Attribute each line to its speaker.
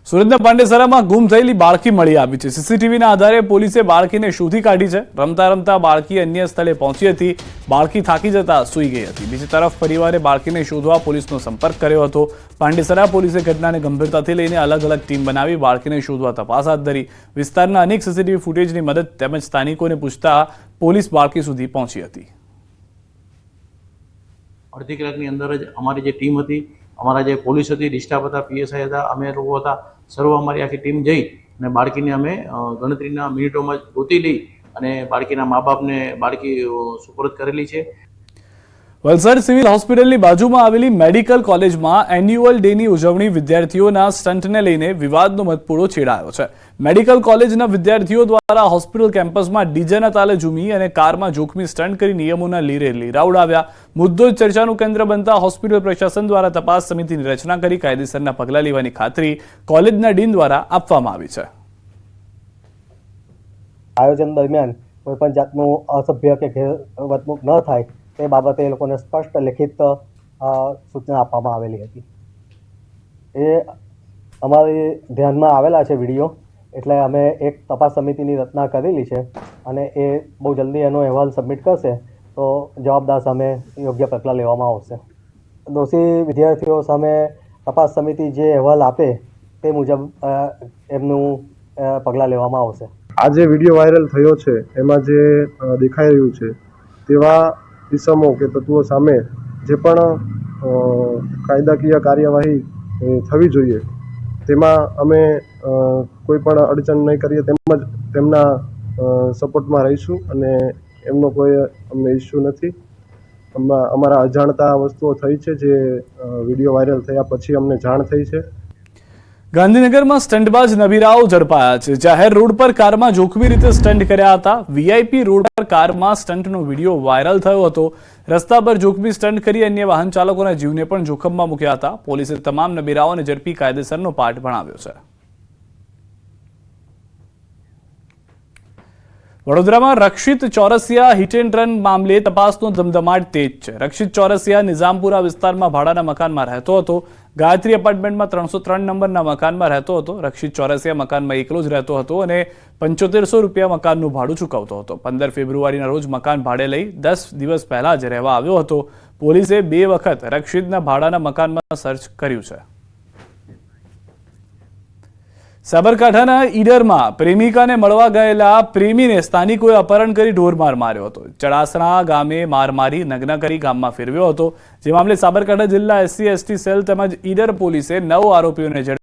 Speaker 1: સુરતના પાંડેસરામાં ગુમ થયેલી બાળકી મળી આવી છે। સીસીટીવીના આધારે પોલીસે બાળકીને શોધી કાઢી છે। રમતા રમતા બાળકી અન્ય સ્થળે પહોંચી હતી। બાળકી થાકી જતા સૂઈ ગઈ હતી। બીજી તરફ પરિવારે બાળકીને શોધવા પોલીસનો સંપર્ક કર્યો હતો। પાંડેસરા પોલીસે ઘટનાને ગંભીરતાથી લઈને અલગ અલગ ટીમ બનાવી બાળકીને શોધવા તપાસ હાથ ધરી। વિસ્તારના અનેક સીસીટીવી ફૂટેજની મદદ તેમજ સ્થાનિકોને પૂછતા પોલીસ બાળકી સુધી પહોંચી હતી।
Speaker 2: અડધી કલાકની અંદર જ અમારી જે ટીમ હતી, અમારા જે પોલીસ હતી, ડિસ્ટાફ હતા, પીએસઆઈ હતા, અમે લોકો હતા, સર્વ અમારી આખી ટીમ જઈ અને બાળકીને અમે ગણતરીના મિનિટોમાં જ ગોતી લઈ અને બાળકીના મા બાપને બાળકી સુપરત કરેલી છે।
Speaker 1: વલસાડ સિવિલ હોસ્પિટલની બાજુમાં આવેલી મેડિકલ કોલેજમાં એન્યુઅલ ડેની ઉજવણી વિદ્યાર્થીઓના સ્ટન્ટને લઈને વિવાદનો મતપૂડો છેડાયો છે। મેડિકલ કોલેજના વિદ્યાર્થીઓ દ્વારા હોસ્પિટલ કેમ્પસમાં ડીજેના તાલે ઝૂમી અને કારમાં જોખમી સ્ટન્ટ કરી નિયમોના લીરે લીરા ઉડાવ્યા। મુદ્દો જ ચર્ચાનું કેન્દ્ર બનતા હોસ્પિટલ પ્રશાસન દ્વારા તપાસ સમિતિની રચના કરી કાયદેસરના પગલાં લેવાની ખાતરી કોલેજના ડીન દ્વારા આપવામાં આવી છે।
Speaker 3: આયોજન દરમિયાન કોઈપણ જાતનું અસભ્ય કે ગેરવર્તણૂક ન થાય તે બાબતે એ લોકોને સ્પષ્ટ લિખિત સૂચના આપવામાં આવેલી હતી। એ અમારી ધ્યાનમાં આવેલા છે વિડીયો, એટલે અમે એક તપાસ સમિતિની રચના કરેલી છે અને એ બહુ જલ્દી એનો અહેવાલ સબમિટ કરશે તો જવાબદાર સામે યોગ્ય પગલાં લેવામાં આવશે। દોષી વિદ્યાર્થીઓ સામે તપાસ સમિતિ જે અહેવાલ આપે તે મુજબ એમનું પગલાં લેવામાં આવશે।
Speaker 4: આ જે વિડીયો વાયરલ થયો છે એમાં જે દેખાઈ રહ્યું છે તેવા કિસ્સાઓ કે તત્વો સામે જે પણ કાયદાકીય કાર્યવાહી થવી જોઈએ તેમાં અમે કોઈ પણ અડચણ નહીં કરીએ, તેમજ તેમના સપોર્ટમાં રહીશું અને એમનો કોઈ અમને ઇસ્યુ નથી। અમારા અજાણતા વસ્તુઓ થઈ છે જે વિડીયો વાયરલ થયા પછી અમને જાણ થઈ છે।
Speaker 1: ગાંધીનગરમાં સ્ટંટબાજ નબીરાઓ ઝડપાયા છે। જાહેર રોડ પર કારમાં જોખમી રીતે સ્ટન્ટ કર્યા હતા। વીઆઈપી રોડ પર કારમાં સ્ટન્ટનો વિડીયો વાયરલ થયો હતો। રસ્તા પર જોખમી સ્ટન્ટ કરી અન્ય વાહન ચાલકોના જીવને પણ જોખમમાં મૂક્યા હતા। પોલીસે તમામ નબીરાઓને ઝડપી કાયદેસરનો પાઠ ભણાવ્યો છે। વડોદરામાં રક્ષિત ચોરસિયા હિટ એન્ડ રન મામલે તપાસનો ધમધમાટ તેજ છે। રક્ષિત ચોરસિયા નિઝામપુરા વિસ્તારમાં ભાડાના મકાનમાં રહેતો હતો। ગાયત્રી એપાર્ટમેન્ટમાં 303 નંબરના મકાનમાં રહેતો હતો। રક્ષિત ચોરસિયા મકાનમાં એકલો જ રહેતો હતો અને 7500 રૂપિયા મકાનનું ભાડું ચૂકવતો હતો। 15 ફેબ્રુઆરીના રોજ મકાન ભાડે લઈ 10 દિવસ પહેલા જ રહેવા આવ્યો હતો। પોલીસે 2 વખત રક્ષિતના ભાડાના મકાનમાં સર્ચ કર્યું છે। સાબરકાંઠાના ઈડરમાં પ્રેમિકાને મળવા ગયેલા પ્રેમીને સ્થાનિકોએ અપહરણ કરી ઢોરમાર માર્યો હતો। ચડાસણા ગામે માર મારી નગ્ન કરી ગામમાં ફેરવ્યો હતો। જે મામલે સાબરકાંઠા જિલ્લા SC/ST સેલ તેમજ ઈડર પોલીસે 9 આરોપીઓને ઝડપી